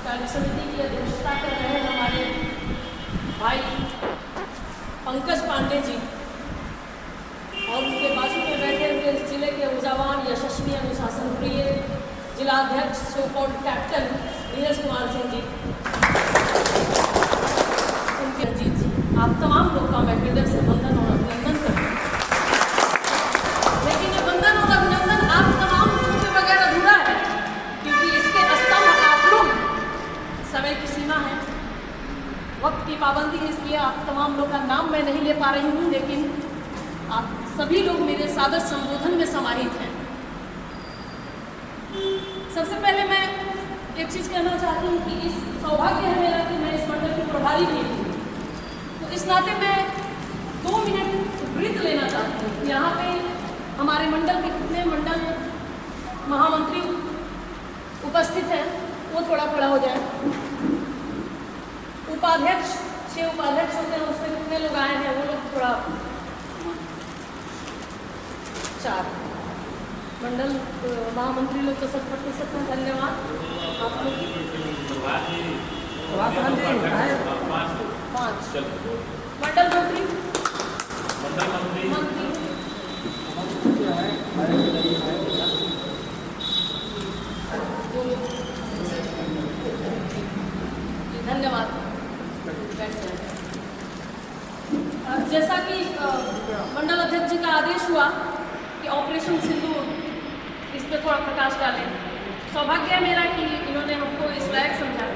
कार्य समिति की अध्यक्षता कर रहे हमारे भाई पंकज पांडे जी और उनके बाजू में बैठे हुए इस जिले के ऊर्जावान यशस्वी अनुशासन प्रिय जिलाध्यक्ष so called captain Neeraj Kumar Singh ji, उनके रंजीत जी, आप तमाम लोग का मैं हृदय से वंदन और अभिनंदन करती हूँ। लेकिन ये वंदन और अभिनंदन आप तमाम लोगों के बगैर अधूरा है, क्योंकि इसके स्तंभ आप लोग। समय की सीमा है, वक्त की पाबंदी है, इसलिए आप तमाम लोग का नाम मैं नहीं ले पा रही हूँ, लेकिन आप सभी लोग मेरे सादर संबोधन में समाहित हैं। सबसे पहले मैं एक चीज़ कहना चाहती हूँ कि इस सौभाग्य है मेरा कि मैं इस मंडल की प्रभारी नहीं हूँ, तो इस नाते मैं 2 मिनट वृत्त लेना चाहती हूँ। यहाँ पे हमारे मंडल के कितने मंडल महामंत्री उपस्थित हैं, वो थोड़ा खड़ा हो जाए। उपाध्यक्ष 6 उपाध्यक्ष होते हैं, उसमें कितने लोग आए हैं, वो लोग थोड़ा 4 मंडल महामंत्री लोग तो 70% में। धन्यवाद आप लोग। 5 मंडल मंत्री धन्यवाद। जैसा कि मंडल अध्यक्ष जी का आदेश हुआ कि ऑपरेशन सिंदूर इस पर थोड़ा प्रकाश डालें, सौभाग्य है मेरा कि इन्होंने हमको इस लायक समझा।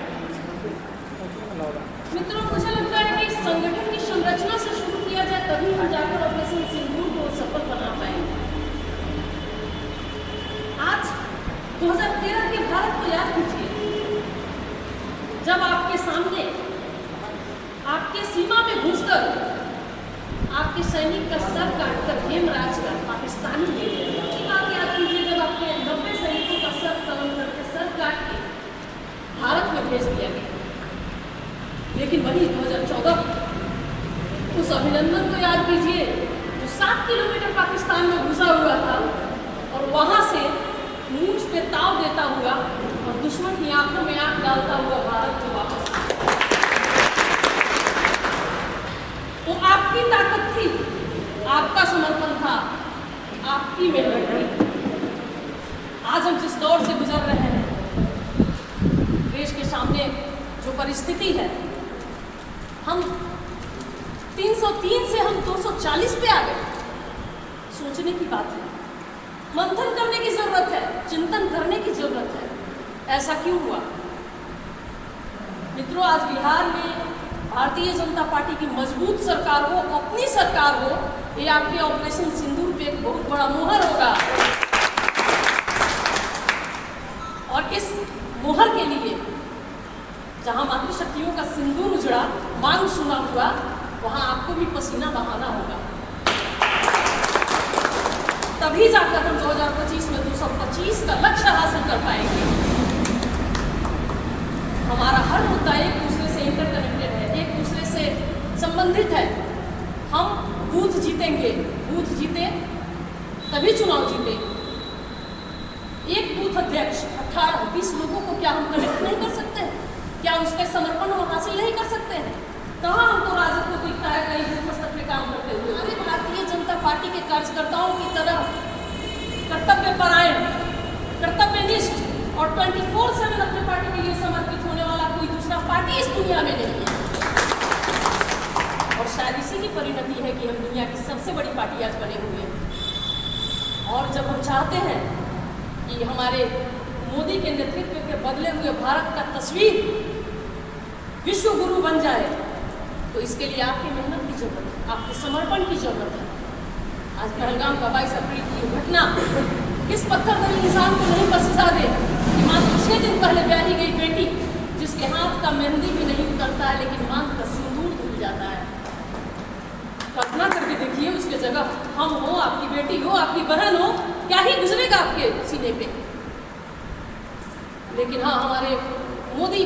मित्रों, मुझे लगता है कि संगठन की संरचना से शुरू किया जाए, तभी हम जाकर ऑपरेशन सिंदूर को सफल बना पाएंगे। आज 2013 के भारत को याद कीजिए, जब आपके सामने आपके सीमा में घुसकर आपके सैनिक का सर काटकर हेमराज का पाकिस्तानी ले लिया। आप याद कीजिए, जब आपके 90 सैनिकों का सर कलम करके सर काट के भारत में भेज दिया गया। लेकिन वही 2014 उस अभिनंदन को याद कीजिए जो 7 किलोमीटर पाकिस्तान में घुसा हुआ था और वहां से मूंछ पे ताव देता हुआ और दुश्मन की आंखों में आंख डालता हुआ भारत में वापस आया। वो आपकी ताकत थी, आपका समर्पण था, आपकी मेहनत थी। आज हम जिस दौर से गुजर रहे हैं, देश के सामने जो परिस्थिति है, हम 303 से हम 240 पे आ गए। सोचने की बात है, मंथन करने की जरूरत है, चिंतन करने की जरूरत है। ऐसा क्यों हुआ? मित्रों, आज बिहार में भारतीय जनता पार्टी की मजबूत सरकार हो, अपनी सरकार हो, ये आपके ऑपरेशन सिंदूर पे एक बहुत बड़ा मोहर होगा। और इस मोहर के लिए जहां मातृशक्तियों का सिंदूर उजड़ा, मांग सुना हुआ, वहां आपको भी पसीना बहाना होगा। तभी जाकर हम 2025 में 225 का लक्ष्य हासिल कर पाएंगे। हमारा हर मुद्दा एक दूसरे से इंटरकनेक्टेड है, एक दूसरे से संबंधित है। हम बूथ जीतेंगे, बूथ जीते तभी चुनाव जीते। एक बूथ अध्यक्ष 18-20 लोगों को क्या हम कनेक्ट नहीं कर सकते हैं? क्या उसके समर्पण हम हासिल नहीं कर सकते हैं? कहाँ हमको राजद को दिखता है कहीं बूथ स्तर पे काम करते हुए? अरे भारतीय जनता पार्टी के कार्यकर्ताओं की तरह कर्तव्यपरायण, कर्तव्यनिष्ठ और 24/7 अपने पार्टी के लिए समर्पित होने वाला कोई दूसरा पार्टी इस दुनिया में नहीं है। और शायद इसी की परिणति है कि हम दुनिया की सबसे बड़ी पार्टी आज बने हुए हैं। और जब हम चाहते हैं कि हमारे मोदी के नेतृत्व के बदले हुए भारत का तस्वीर विश्व गुरु बन जाए, तो इसके लिए आपकी मेहनत की जरूरत है, आपके समर्पण की जरूरत है। आज पहलगाम का 22 अप्रैल की घटना इस पत्थरदरी इंसान को नहीं बख्शा दे कि मात्र 6 दिन पहले ब्याही गई बेटी, जिसके हाथ का मेहंदी भी नहीं उतरता है लेकिन मांग का सिंदूर धुल जाता है। कल्पना करके देखिए, उसके जगह हम हो, आपकी बेटी हो, आपकी बहन हो, क्या ही गुजरेगा आपके सीने पे। लेकिन हाँ, हमारे मोदी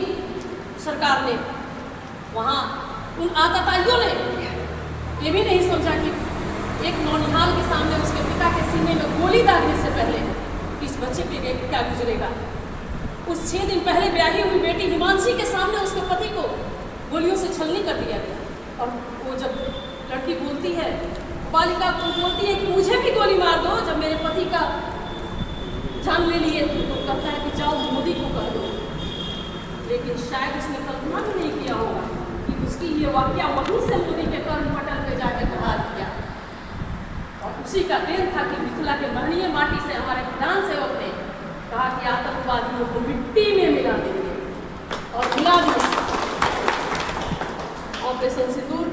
सरकार ने, वहाँ उन आतताइयों ने ये भी नहीं समझा कि एक नौनिहाल के सामने उसके पिता के सीने में गोली दागने से पहले इस बच्चे पे क्या गुजरेगा। उस 6 दिन पहले ब्याही हुई बेटी हिमांशी के सामने उसके पति को गोलियों से छलनी कर दिया गया। और वो जब लड़की बोलती है, बालिका बोलती है कि मुझे भी गोली मार दो जब मेरे पति का जान ले लिए, तो कहता है कि जाओ मोदी को कह दो। लेकिन शायद उसने कल्पना भी नहीं किया होगा कि उसकी ये वाकया वहीं से मोदी के कर्म पटल पे जाके प्रहार किया। और उसी का देन था कि मिथिला के महनीय माटी से हमारे विधान सेवक ने कहा कि आतंकवादियों को मिट्टी में मिला देंगे, और मिला दिया। ऑपरेशन सिंदूर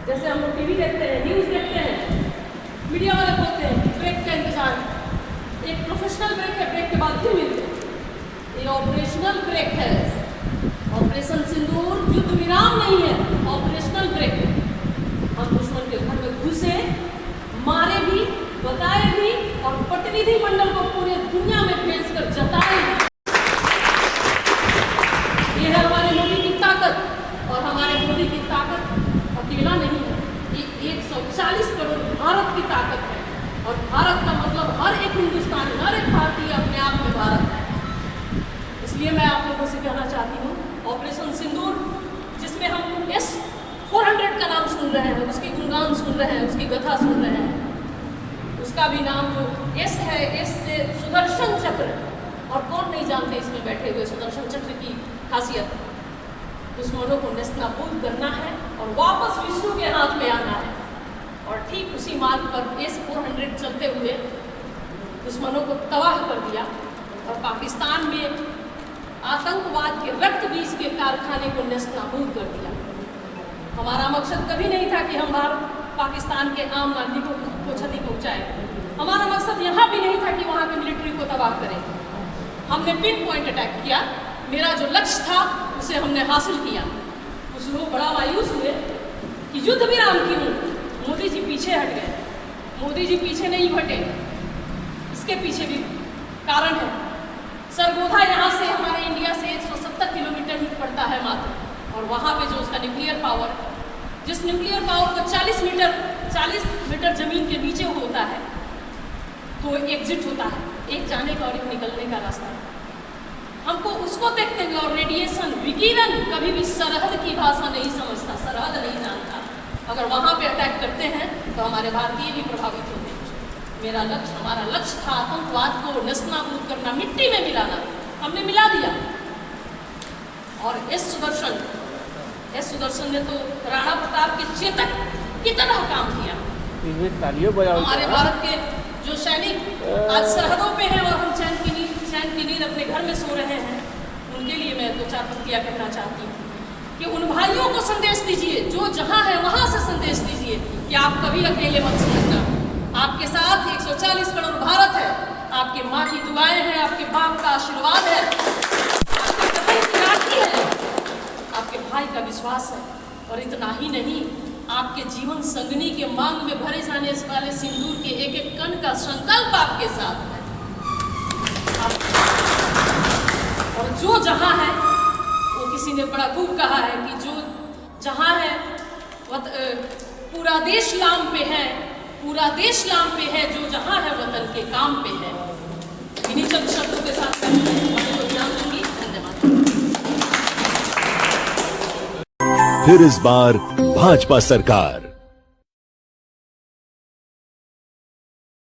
जैसे हम लोग टीवी देखते हैं, न्यूज़ देखते हैं, मीडिया वाले बोलते हैं ब्रेक का इंतजार, एक प्रोफेशनल ब्रेक है, ब्रेक के बाद फिर मिलते हैं। ये ऑपरेशनल ब्रेक है। ऑपरेशन सिंदूर युद्ध विराम नहीं है, ऑपरेशनल ब्रेक है। हम दुश्मन के घर में घुसे, मारे भी, बताए भी, और प्रतिनिधिमंडल को पूरे दुनिया में भेजकर जताए भी। ये है हमारे मोदी की ताकत। और हमारे मोदी की ताकत अकेला नहीं है, ये 140 करोड़ भारत की ताकत है। और भारत का मतलब हर एक हिंदुस्तानी, हर एक भारतीय अपने आप में भारत है। इसलिए मैं आप लोगों से कहना चाहती हूँ, ऑपरेशन सिंदूर जिसमें हम S-400 का नाम सुन रहे हैं, उसके गुणगान सुन रहे हैं, उसकी कथा सुन रहे हैं, उसका भी नाम जो S है, S से सुदर्शन चक्र। और कौन नहीं जानते इसमें बैठे हुए सुदर्शन चक्र की खासियत। दुश्मनों को नेस्तनाबूद करना है और वापस विष्णु के हाथ में आना है। और ठीक उसी मार्ग पर S-400 चलते हुए दुश्मनों को तबाह कर दिया और पाकिस्तान में आतंकवाद के रक्त बीज के कारखाने को नेस्तनाबूद कर दिया। हमारा मकसद कभी नहीं था कि हम पाकिस्तान के आम नागरिकों को क्षति पहुंचाए। हमारा मकसद यहाँ भी नहीं था कि वहाँ के मिलिट्री को तबाह करें। हमने पिन पॉइंट अटैक किया। मेरा जो लक्ष्य था उसे हमने हासिल किया। कुछ लोग बड़ा मायूस हुए कि युद्ध विराम क्यों, मोदी जी पीछे हट गए। मोदी जी पीछे नहीं हटे, इसके पीछे भी कारण है। सरगोधा यहाँ से, हमारे इंडिया से 170 किलोमीटर ही पड़ता है मात्र। और वहाँ पे जो उसका न्यूक्लियर पावर, जिस न्यूक्लियर पावर को 40 मीटर जमीन के नीचे होता है, तो एग्जिट होता है, एक जाने का और एक निकलने का रास्ता। हमको उसको देखते हुए, और रेडिएशन, विकिरण कभी भी सरहद की भाषा नहीं समझता, सरहद नहीं जानता। अगर वहाँ पे अटैक करते हैं तो हमारे भारतीय भी प्रभावित होते हैं। हमारा लक्ष्य था आतंकवाद को नेस्तनाबूद करना, मिट्टी में मिलाना। हमने मिला दिया। और एस सुदर्शन ने तो राणा प्रताप के चेतक की तरह काम किया। हमारे भारत के जो सैनिक आज सरहदों पे हैं और हम चैन की नींद अपने घर में सो रहे हैं, उनके लिए मैं 2-4 पंक्तियाँ कहना चाहती हूँ कि उन भाइयों को संदेश दीजिए जो जहाँ है वहाँ से संदेश दीजिए कि आप कभी अकेले मत समझना। आपके साथ 140 करोड़ भारत है, आपके माँ की दुआएं हैं, आपके बाप का आशीर्वाद है, आपके बहन की राखी है, आपके भाई का विश्वास है। और इतना ही नहीं, आपके जीवन संगनी के मांग में भरे जाने वाले सिंदूर के एक एक कण का संकल्प आपके साथ है। और जो जहाँ है, वो किसी ने बड़ा खूब कहा है कि जो जहाँ है पूरा देश लाम पे है, पूरा देश लाम पे है, जो जहाँ है वतन के काम पे है। इन्हीं चंद शब्दों के साथ मैं तो ध्यान दूंगी। धन्यवाद। फिर इस बार भाजपा सरकार।